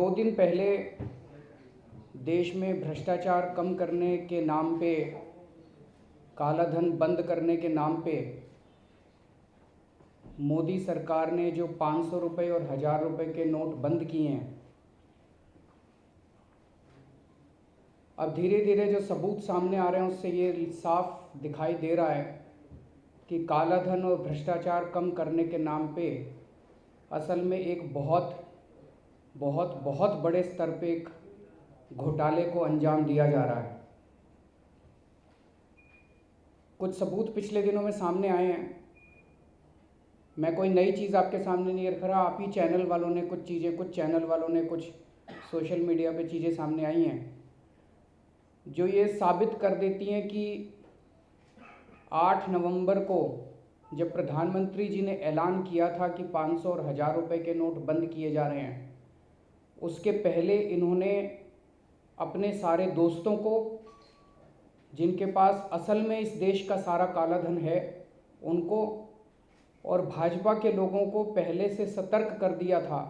2 दिन पहले देश में भ्रष्टाचार कम करने के नाम पे, काला धन बंद करने के नाम पे मोदी सरकार ने जो 500 रुपये और 1000 रुपये के नोट बंद किए हैं, अब धीरे धीरे जो सबूत सामने आ रहे हैं उससे ये साफ दिखाई दे रहा है कि काला धन और भ्रष्टाचार कम करने के नाम पे असल में एक बहुत बहुत बहुत बड़े स्तर पे एक घोटाले को अंजाम दिया जा रहा है। कुछ सबूत पिछले दिनों में सामने आए हैं। मैं कोई नई चीज़ आपके सामने नहीं रख रहा, आप ही चैनल वालों ने कुछ चैनल वालों ने कुछ सोशल मीडिया पे चीज़ें सामने आई हैं जो ये साबित कर देती हैं कि 8 नवंबर को जब प्रधानमंत्री जी ने ऐलान किया था कि 500 और 1000 रुपये के नोट बंद किए जा रहे हैं, उसके पहले इन्होंने अपने सारे दोस्तों को, जिनके पास असल में इस देश का सारा काला धन है, उनको और भाजपा के लोगों को पहले से सतर्क कर दिया था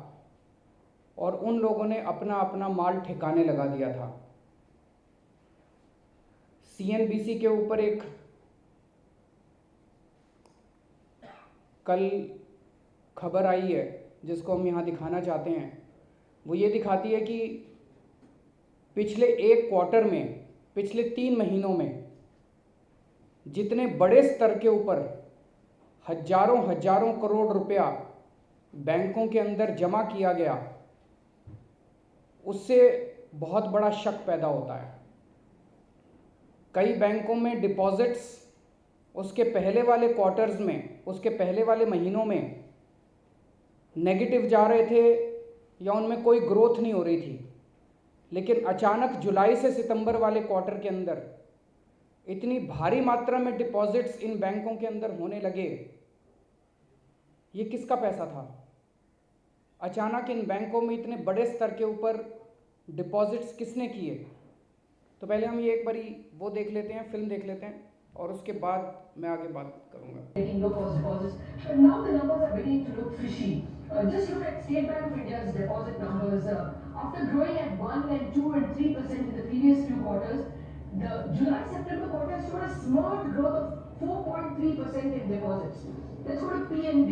और उन लोगों ने अपना अपना माल ठिकाने लगा दिया था। CNBC के ऊपर एक कल खबर आई है जिसको हम यहाँ दिखाना चाहते हैं। वो ये दिखाती है कि पिछले एक क्वार्टर में, पिछले 3 महीनों में जितने बड़े स्तर के ऊपर हजारों करोड़ रुपया बैंकों के अंदर जमा किया गया, उससे बहुत बड़ा शक पैदा होता है। कई बैंकों में डिपॉजिट्स उसके पहले वाले क्वार्टर्स में, उसके पहले वाले महीनों में नेगेटिव जा रहे थे या उनमें कोई ग्रोथ नहीं हो रही थी, लेकिन अचानक जुलाई से सितंबर वाले क्वार्टर के अंदर इतनी भारी मात्रा में डिपॉजिट्स इन बैंकों के अंदर होने लगे। ये किसका पैसा था? अचानक इन बैंकों में इतने बड़े स्तर के ऊपर डिपॉजिट्स किसने किए? तो पहले हम ये एक बारी वो देख लेते हैं, फिल्म देख लेते हैं और उसके बाद मैं आगे बात करूंगा। Just look at State Bank of India's deposit numbers. After growing at 1 and 2 and 3% in the previous few quarters, the July-September quarter showed a smart growth of 4.3% in deposits. Let's go to PNB.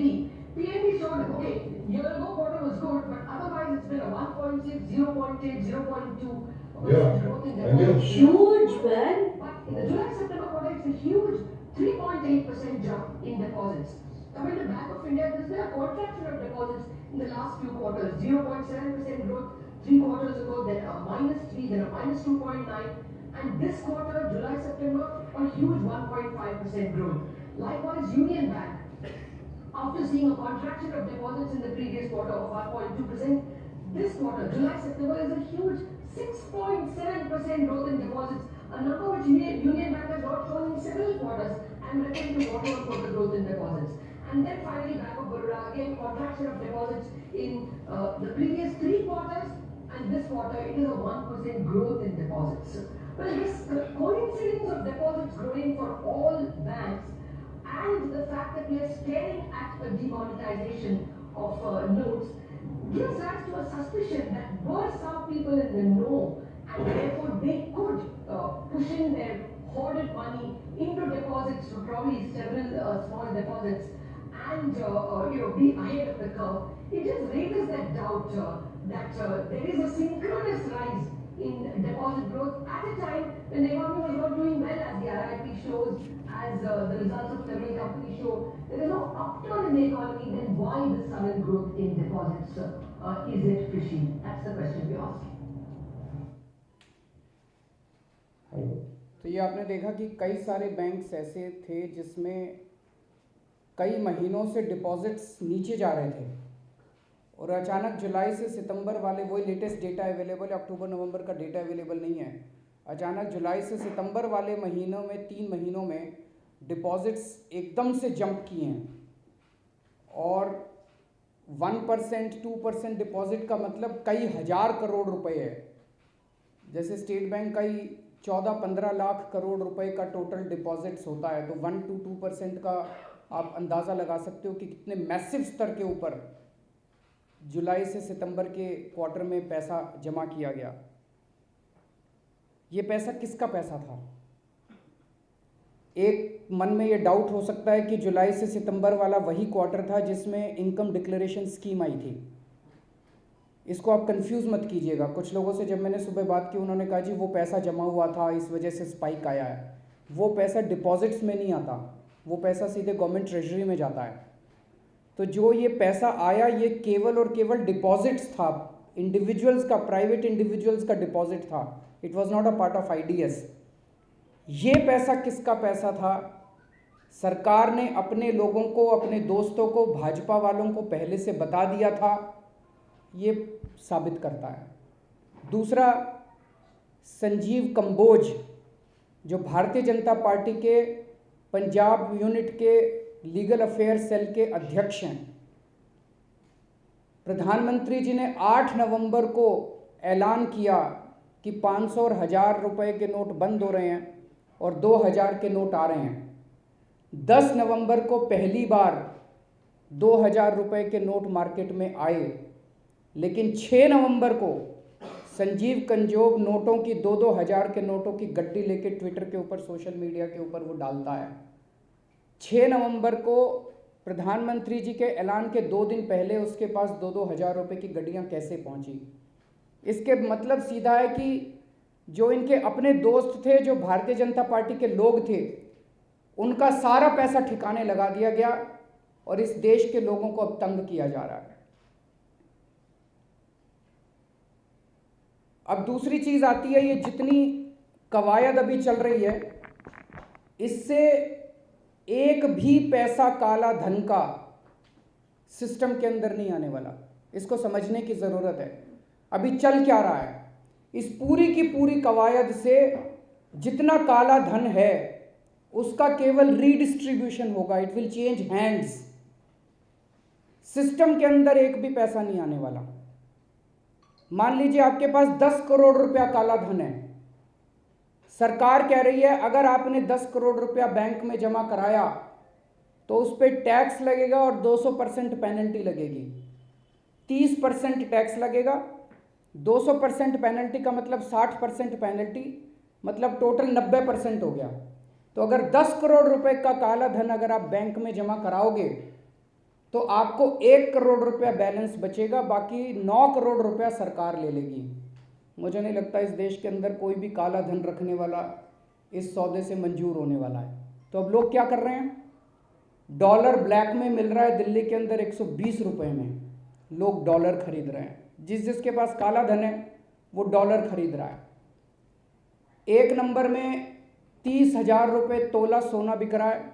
PNB showed, okay, year ago quarter was good, but otherwise it's been a 1.6, 0.8, 0.2% growth in deposits. Huge, man. But in the July-September quarter, it's a huge 3.8% jump in deposits. Coming to Bank of India, there's been a contraction of deposits in the last few quarters. 0.7% growth 3 quarters ago, then a -3, then a -2.9, and this quarter, July-September, a huge 1.5% growth. Likewise, Union Bank, after seeing a contraction of deposits in the previous quarter of 1.2%, this quarter, July-September, is a huge 6.7% growth in deposits, a number which Union Bank has not shown in several quarters. I'm referring to quarter on quarter growth in deposits. And then finally, Bank of Baroda, again, contraction of deposits in the previous 3 quarters, and this quarter, it is a 1% growth in deposits. Well, this coincidence of deposits growing for all banks and the fact that we are staring at a demonetization of notes gives rise to a suspicion that were some people in the know, and therefore they could push in their hoarded money into deposits, to probably several small deposits, and be ahead of the curve. It just raises that doubt that there is a synchronous rise in deposit growth at a time when the economy was not doing well, as the RIP shows, as the results of several companies show. There is no upturn in the economy, then why the sudden growth in deposits? Is it fishy? That's the question we ask. तो ये आपने देखा कि कई सारे banks ऐसे थे जिसमें कई महीनों से डिपॉजिट्स नीचे जा रहे थे और अचानक जुलाई से सितंबर वाले, वही लेटेस्ट डेटा अवेलेबल है, अक्टूबर नवंबर का डेटा अवेलेबल नहीं है। अचानक जुलाई से सितंबर वाले महीनों में, 3 महीनों में डिपॉजिट्स एकदम से जंप किए हैं और 1%, 2% डिपॉजिट का मतलब कई हज़ार करोड़ रुपए है। जैसे स्टेट बैंक का ही 14-15 लाख करोड़ रुपए का टोटल डिपॉजिट्स होता है, तो 1 to 2% का आप अंदाज़ा लगा सकते हो कि कितने मैसिव स्तर के ऊपर जुलाई से सितंबर के क्वार्टर में पैसा जमा किया गया, ये पैसा किसका पैसा था? एक मन में ये डाउट हो सकता है कि जुलाई से सितंबर वाला वही क्वार्टर था जिसमें इनकम डिक्लेरेशन स्कीम आई थी। इसको आप कंफ्यूज मत कीजिएगा। कुछ लोगों से जब मैंने सुबह बात की, उन्होंने कहा जी वो पैसा जमा हुआ था, इस वजह से स्पाइक आया है। वो पैसा डिपॉजिट्स में नहीं आता, वो पैसा सीधे गवर्नमेंट ट्रेजरी में जाता है। तो जो ये पैसा आया, ये केवल और केवल डिपॉजिट्स था, इंडिविजुअल्स का, प्राइवेट इंडिविजुअल्स का डिपॉजिट था। It was not a part of IDS। ये पैसा किसका पैसा था? सरकार ने अपने लोगों को, अपने दोस्तों को, भाजपा वालों को पहले से बता दिया था, ये साबित करता है। दूसरा, संजीव कंबोज जो भारतीय जनता पार्टी के पंजाब यूनिट के लीगल अफेयर सेल के अध्यक्ष हैं, प्रधानमंत्री जी ने 8 नवंबर को ऐलान किया कि 500 और 1000 रुपए के नोट बंद हो रहे हैं और 2000 के नोट आ रहे हैं। 10 नवंबर को पहली बार 2000 रुपए के नोट मार्केट में आए, लेकिन 6 नवंबर को संजीव कंजोब नोटों की 2-2 हज़ार के नोटों की गड्डी लेके ट्विटर के ऊपर, सोशल मीडिया के ऊपर वो डालता है। 6 नवंबर को प्रधानमंत्री जी के ऐलान के 2 दिन पहले उसके पास 2-2 हज़ार रुपये की गड्डियाँ कैसे पहुँची? इसके मतलब सीधा है कि जो इनके अपने दोस्त थे, जो भारतीय जनता पार्टी के लोग थे, उनका सारा पैसा ठिकाने लगा दिया गया और इस देश के लोगों को अब तंग किया जा रहा है। अब दूसरी चीज आती है, ये जितनी कवायद अभी चल रही है, इससे एक भी पैसा काला धन का सिस्टम के अंदर नहीं आने वाला। इसको समझने की जरूरत है। अभी चल क्या रहा है, इस पूरी की पूरी कवायद से जितना काला धन है उसका केवल रीडिस्ट्रीब्यूशन होगा। It will change hands. System के अंदर एक भी पैसा नहीं आने वाला। मान लीजिए आपके पास 10 करोड़ रुपया काला धन है। सरकार कह रही है अगर आपने 10 करोड़ रुपया बैंक में जमा कराया तो उस पर टैक्स लगेगा और 200% पेनल्टी लगेगी। 30% टैक्स लगेगा, 200% पेनल्टी का मतलब 60% पेनल्टी, मतलब टोटल 90% हो गया। तो अगर 10 करोड़ रुपए का काला धन अगर आप बैंक में जमा कराओगे तो आपको 1 करोड़ रुपया बैलेंस बचेगा, बाकी 9 करोड़ रुपया सरकार ले लेगी। मुझे नहीं लगता इस देश के अंदर कोई भी काला धन रखने वाला इस सौदे से मंजूर होने वाला है। तो अब लोग क्या कर रहे हैं, डॉलर ब्लैक में मिल रहा है दिल्ली के अंदर 120 रुपये में, लोग डॉलर खरीद रहे हैं। जिसके पास काला धन है वो डॉलर खरीद रहा है। एक नंबर में 30,000 रुपये तोला सोना बिक रहा है,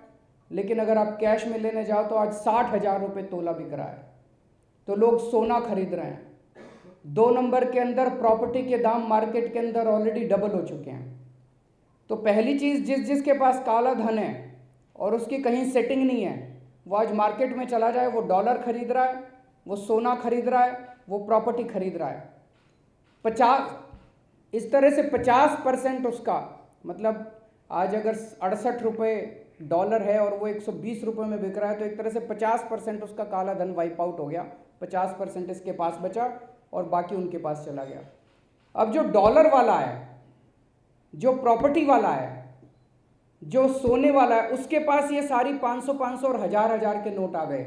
लेकिन अगर आप कैश में लेने जाओ तो आज 60,000 रुपये तोला बिक रहा है। तो लोग सोना खरीद रहे हैं। 2 नंबर के अंदर प्रॉपर्टी के दाम मार्केट के अंदर ऑलरेडी डबल हो चुके हैं। तो पहली चीज़, जिसके पास काला धन है और उसकी कहीं सेटिंग नहीं है, वो आज मार्केट में चला जाए, वो डॉलर खरीद रहा है, वो सोना खरीद रहा है, वो प्रॉपर्टी खरीद रहा है। 50 इस तरह से 50% उसका, मतलब आज अगर 68 रुपये डॉलर है और वो 120 रुपये में बिक रहा है, तो एक तरह से 50% उसका काला धन वाइप आउट हो गया। 50% इसके पास बचा और बाकी उनके पास चला गया। अब जो डॉलर वाला है, जो प्रॉपर्टी वाला है, जो सोने वाला है, उसके पास ये सारी 500-500 और 1000-1000 के नोट आ गए।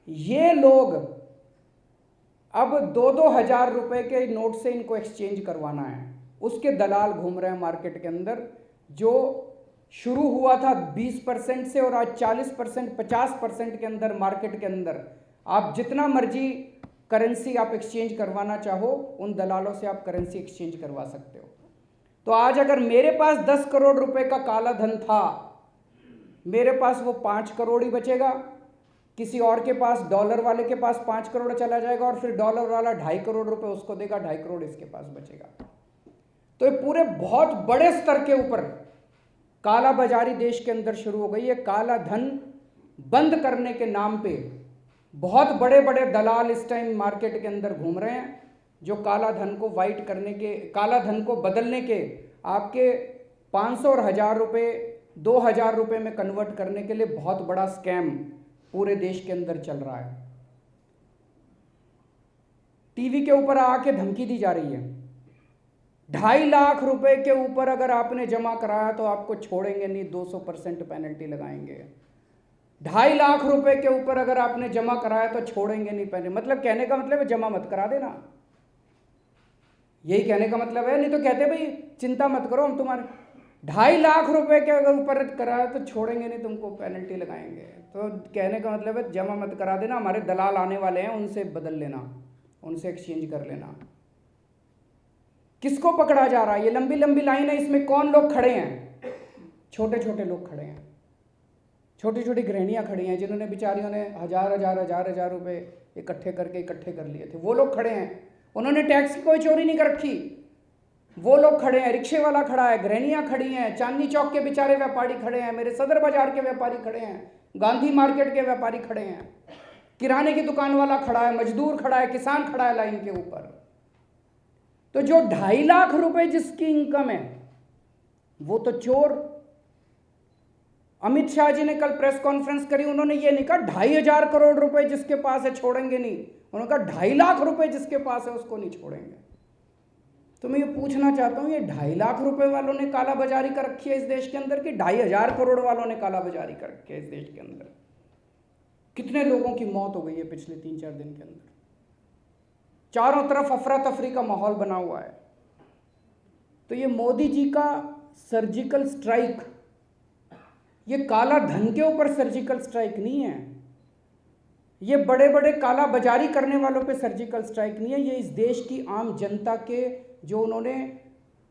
ये लोग अब 2-2 हज़ार रुपये के नोट से इनको एक्सचेंज करवाना है, उसके दलाल घूम रहे हैं मार्केट के अंदर। जो शुरू हुआ था 20% से और आज 40%, 50% के अंदर मार्केट के अंदर आप जितना मर्जी करेंसी आप एक्सचेंज करवाना चाहो, उन दलालों से आप करेंसी एक्सचेंज करवा सकते हो। तो आज अगर मेरे पास 10 करोड़ रुपए का काला धन था, मेरे पास वो 5 करोड़ ही बचेगा, किसी और के पास, डॉलर वाले के पास 5 करोड़ चला जाएगा और फिर डॉलर वाला 2.5 करोड़ रुपए उसको देगा, 2.5 करोड़ इसके पास बचेगा। तो ये पूरे बहुत बड़े स्तर के ऊपर काला बाजारी देश के अंदर शुरू हो गई है। काला धन बंद करने के नाम पे बहुत बड़े बड़े दलाल इस टाइम मार्केट के अंदर घूम रहे हैं, जो काला धन को वाइट करने के, काला धन को बदलने के, आपके 500 और 1000 रुपये 2000 रुपये में कन्वर्ट करने के लिए बहुत बड़ा स्कैम पूरे देश के अंदर चल रहा है। टीवी के ऊपर आके धमकी दी जा रही है। 2.5 लाख रुपए के ऊपर अगर आपने जमा कराया तो आपको छोड़ेंगे नहीं, 200% पेनल्टी लगाएंगे। 2.5 लाख रुपए के ऊपर अगर आपने जमा कराया तो छोड़ेंगे नहीं पेनल्टी। मतलब कहने का मतलब है जमा मत करा देना, यही कहने का मतलब है। नहीं तो कहते भाई चिंता मत करो, हम तुम्हारे 2.5 लाख रुपए के अगर ऊपर कराया तो छोड़ेंगे नहीं, तुमको पेनल्टी लगाएंगे। तो कहने का मतलब है जमा मत करा देना, हमारे दलाल आने वाले हैं, उनसे बदल लेना, उनसे एक्सचेंज कर लेना। किसको पकड़ा जा रहा है? ये लंबी लंबी लाइन है, इसमें कौन लोग खड़े हैं? छोटे छोटे लोग खड़े हैं, छोटी छोटी गृहणियां खड़ी हैं, जिन्होंने बेचारियों ने हजार रुपए इकट्ठे कर लिए थे। वो लोग खड़े हैं, उन्होंने टैक्स की कोई चोरी नहीं कर रखी। वो लोग खड़े हैं, रिक्शे वाला खड़ा है, गृहणियां खड़ी हैं, चांदनी चौक के बेचारे व्यापारी खड़े हैं, मेरे सदर बाजार के व्यापारी खड़े हैं, गांधी मार्केट के व्यापारी खड़े हैं, किराने की दुकान वाला खड़ा है, मजदूर खड़ा है, किसान खड़ा है लाइन के ऊपर। तो जो 2.5 लाख रुपए जिसकी इनकम है वो तो चोर। अमित शाह जी ने कल प्रेस कॉन्फ्रेंस करी, उन्होंने ये नहीं कहा 2,500 करोड़ रुपए जिसके पास है छोड़ेंगे नहीं, उन्होंने कहा 2.5 लाख रुपए जिसके पास है उसको नहीं छोड़ेंगे। तो मैं ये पूछना चाहता हूं, ये 2.5 लाख रुपए वालों ने कालाबाजारी कर रखी है इस देश के अंदर कि 2,500 करोड़ वालों ने कालाबाजारी कर रखी है इस देश के अंदर? कितने लोगों की मौत हो गई है पिछले 3-4 दिन के अंदर? चारों तरफ अफरा तफरी का माहौल बना हुआ है। तो ये मोदी जी का सर्जिकल स्ट्राइक, ये काला धन के ऊपर सर्जिकल स्ट्राइक नहीं है, ये बड़े बड़े काला बाजारी करने वालों पे सर्जिकल स्ट्राइक नहीं है, ये इस देश की आम जनता के जो उन्होंने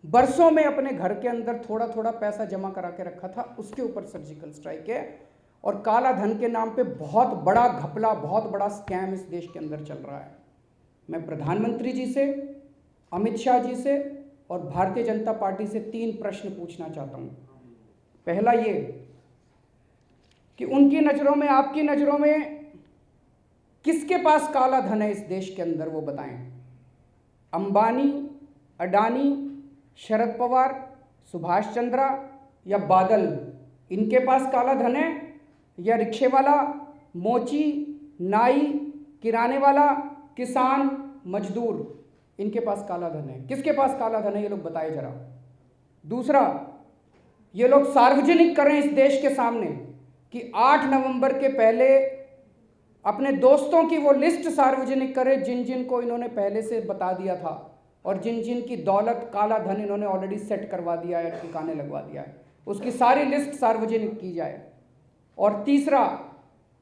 बरसों में अपने घर के अंदर थोड़ा थोड़ा पैसा जमा करा के रखा था उसके ऊपर सर्जिकल स्ट्राइक है। और काला धन के नाम पे बहुत बड़ा घपला, बहुत बड़ा स्कैम इस देश के अंदर चल रहा है। मैं प्रधानमंत्री जी से, अमित शाह जी से और भारतीय जनता पार्टी से 3 प्रश्न पूछना चाहता हूं। पहला ये कि उनकी नज़रों में, आपकी नज़रों में किसके पास काला धन है इस देश के अंदर, वो बताएं। अंबानी, अडानी, शरद पवार, सुभाष चंद्रा या बादल, इनके पास काला धन है? या रिक्शे वाला, मोची, नाई, किराने वाला, किसान, मजदूर, इनके पास काला धन है? किसके पास काला धन है ये लोग बताए जरा। दूसरा, ये लोग सार्वजनिक कर रहे हैं इस देश के सामने कि 8 नवंबर के पहले अपने दोस्तों की वो लिस्ट सार्वजनिक करें जिन जिन को इन्होंने पहले से बता दिया था और जिन जिन की दौलत, काला धन इन्होंने ऑलरेडी सेट करवा दिया है, ठिकाने लगवा दिया है, उसकी सारी लिस्ट सार्वजनिक की जाए। और तीसरा,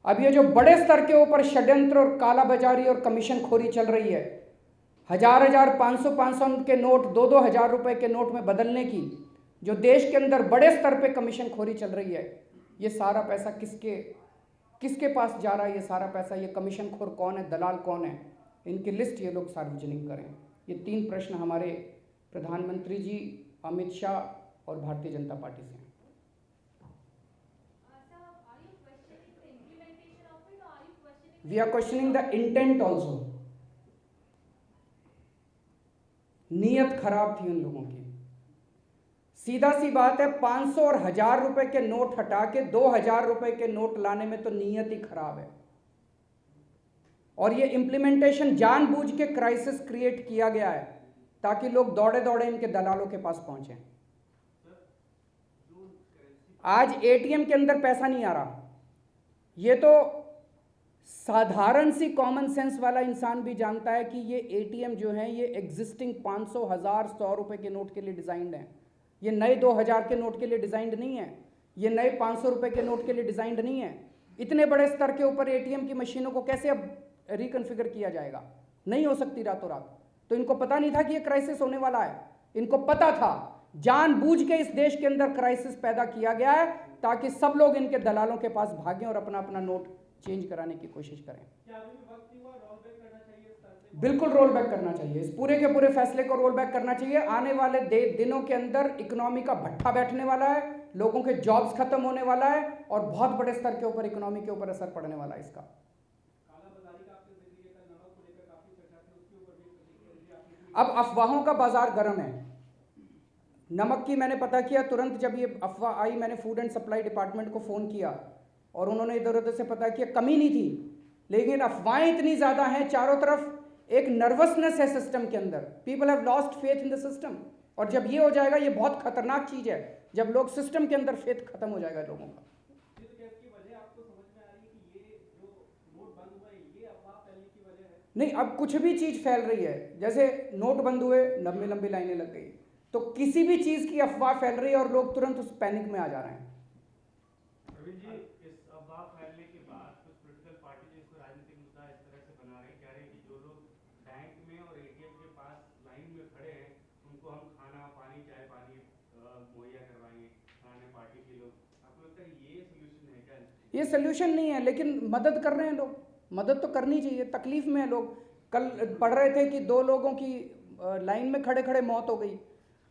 अब ये जो बड़े स्तर के ऊपर षड्यंत्र और कालाबाजारी और कमीशन खोरी चल रही है, 1000, 500 के नोट, 2-2 हज़ार रुपए के नोट में बदलने की जो देश के अंदर बड़े स्तर पे कमीशन खोरी चल रही है, ये सारा पैसा किसके पास जा रहा है? ये सारा पैसा, ये कमीशन खोर कौन है, दलाल कौन है, इनकी लिस्ट ये लोग सार्वजनिक करें। ये 3 प्रश्न हमारे प्रधानमंत्री जी, अमित शाह और भारतीय जनता पार्टी से हैं। We are questioning the intent also. नीयत खराब थी उन लोगों की। सीधा सी बात है, 500 और 1000 रुपए के नोट हटा के 2000 रुपए के नोट लाने में तो नीयत ही खराब है। और ये इम्प्लीमेंटेशन जानबूझ के क्राइसिस क्रिएट किया गया है ताकि लोग दौड़े दौड़े इनके दलालों के पास पहुंचे। आज एटीएम के अंदर पैसा नहीं आ रहा, ये तो साधारण सी कॉमन सेंस वाला इंसान भी जानता है कि ये एटीएम जो है ये एग्जिस्टिंग 500, 1000, 100 रुपए के नोट के लिए डिजाइंड है। ये नए 2000 के नोट के लिए डिजाइंड नहीं है, ये नए 500 रुपए के नोट के लिए डिजाइंड नहीं है। इतने बड़े स्तर के ऊपर एटीएम की मशीनों को कैसे अब रिकॉन्फ़िगर किया जाएगा? नहीं हो सकती रातों रात। तो इनको पता नहीं था कि ये क्राइसिस होने वाला है? इनको पता था, जानबूझ के इस देश के अंदर क्राइसिस पैदा किया गया है ताकि सब लोग इनके दलालों के पास भागें और अपना अपना नोट चेंज कराने की कोशिश करें। बिल्कुल रोल बैक करना चाहिए, इस पूरे के पूरे फैसले को रोल बैक करना चाहिए। आने वाले दिनों के अंदर इकोनॉमी का भट्ठा बैठने वाला है, लोगों के जॉब्स खत्म होने वाला है और बहुत बड़े स्तर के ऊपर इकोनॉमी के ऊपर असर पड़ने वाला है इसका। अब अफवाहों का बाजार गर्म है। नमक की मैंने पता किया, तुरंत जब ये अफवाह आई मैंने फूड एंड सप्लाई डिपार्टमेंट को फ़ोन किया और उन्होंने इधर उधर से पता किया, कमी नहीं थी, लेकिन अफवाहें इतनी ज़्यादा हैं चारों तरफ एक नर्वसनेस है सिस्टम के अंदर, people have lost faith in the system. और जब ये हो जाएगा, ये बहुत खतरनाक चीज है, जब लोग सिस्टम के अंदर फेथ खत्म हो जाएगा लोगों का। नहीं, अब कुछ भी चीज फैल रही है, जैसे नोट बंद हुए, लंबी लंबी लाइनें लग गई, तो किसी भी चीज की अफवाह फैल रही है और लोग तुरंत उस पैनिक में आ जा रहे हैं। प्रवीण जी, इस अफवाह फैलने के बाद कुछ पॉलिटिकल पार्टी इसको राजनीतिक मुद्दा इस तरह से बना रहे हैं, कह रहे हैं कि जो लोग बैंक में और एटीएम के पास लाइन में खड़े हैं, उनको हम खाना पानी, चाय पानी मुहैया करवाएंगे, खाने पार्टी के लोग। आपको लगता है ये सोल्यूशन है क्या? ये सोल्यूशन नहीं है, लेकिन मदद कर रहे हैं लोग, मदद तो करनी चाहिए, तकलीफ में है लोग। कल पढ़ रहे थे कि 2 लोगों की लाइन में खड़े खड़े मौत हो गई,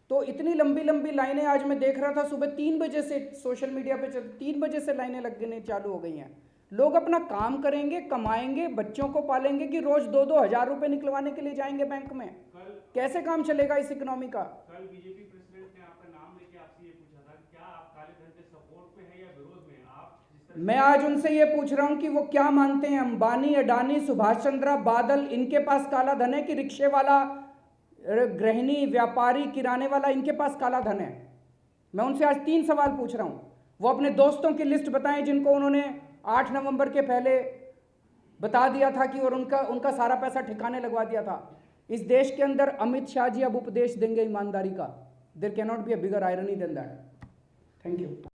तो इतनी लंबी लंबी लाइनें आज मैं देख रहा था, सुबह 3 बजे से सोशल मीडिया पे 3 बजे से लाइनें लगने चालू हो गई हैं। लोग अपना काम करेंगे, कमाएंगे, बच्चों को पालेंगे कि रोज 2-2 हज़ार रुपए निकलवाने के लिए जाएंगे बैंक में? कैसे काम चलेगा इस इकोनॉमी का? कल बीजेपी प्रेसिडेंट ने आपका नाम लेके आपसे ये पूछा था, क्या आप काले धन के सपोर्ट में है या विरोध में? आप मैं आज उनसे ये पूछ रहा हूं कि वो क्या मानते हैं, अंबानी, अडानी, सुभाष चंद्रा, बादल, इनके पास काला धन है कि रिक्शे वाला, गृहिणी, व्यापारी, किराने वाला, इनके पास काला धन है? मैं उनसे आज 3 सवाल पूछ रहा हूं। वो अपने दोस्तों की लिस्ट बताएं जिनको उन्होंने 8 नवंबर के पहले बता दिया था कि, और उनका सारा पैसा ठिकाने लगवा दिया था। इस देश के अंदर अमित शाह जी अब उपदेश देंगे ईमानदारी का। There can not be a bigger irony than that. Thank you.